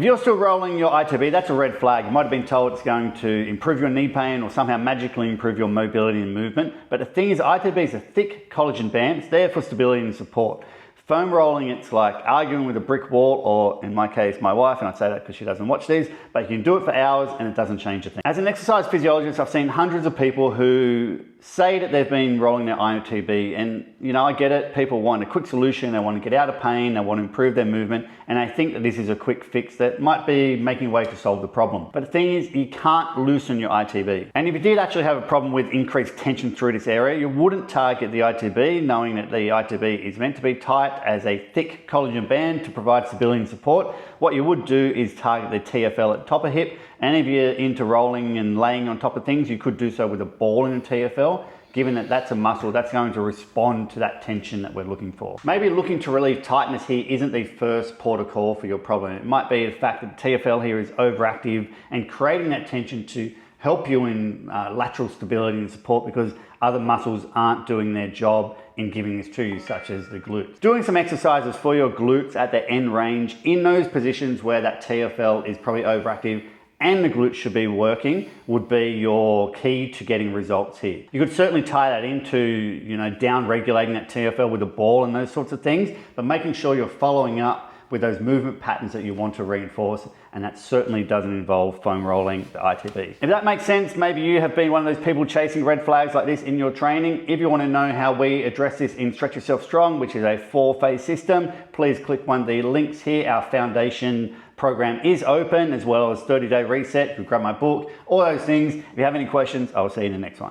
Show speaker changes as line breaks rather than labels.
If you're still rolling your ITB, that's a red flag. You might have been told it's going to improve your knee pain or somehow magically improve your mobility and movement. But the thing is, ITBs are thick collagen bands. They're for stability and support. Foam rolling, it's like arguing with a brick wall, or in my case, my wife, and I say that because she doesn't watch these, but you can do it for hours and it doesn't change a thing. As an exercise physiologist, I've seen hundreds of people who say that they've been rolling their ITB, and I get it. People want a quick solution, they want to get out of pain, they want to improve their movement, and I think that this is a quick fix that might be making a way to solve the problem. But the thing is, you can't loosen your ITB. And if you did actually have a problem with increased tension through this area, you wouldn't target the ITB, knowing that the ITB is meant to be tight as a thick collagen band to provide stability and support. What you would do is target the TFL at the top of hip, and if you're into rolling and laying on top of things, you could do so with a ball in a TFL, given that that's a muscle that's going to respond to that tension that we're looking for. Maybe looking to relieve tightness here isn't the first port of call for your problem. It might be the fact that the TFL here is overactive and creating that tension to help you in lateral stability and support, because other muscles aren't doing their job in giving this to you, such as the glutes. Doing some exercises for your glutes at the end range in those positions where that TFL is probably overactive and the glutes should be working would be your key to getting results here. You could certainly tie that into, down regulating that TFL with a ball and those sorts of things, but making sure you're following up with those movement patterns that you want to reinforce, and that certainly doesn't involve foam rolling the ITB. If that makes sense, maybe you have been one of those people chasing red flags like this in your training. If you want to know how we address this in Stretch Yourself Strong, which is a 4-phase system, please click one of the links here. Our foundation program is open, as well as 30-day reset. You can grab my book, all those things. If you have any questions, I'll see you in the next one.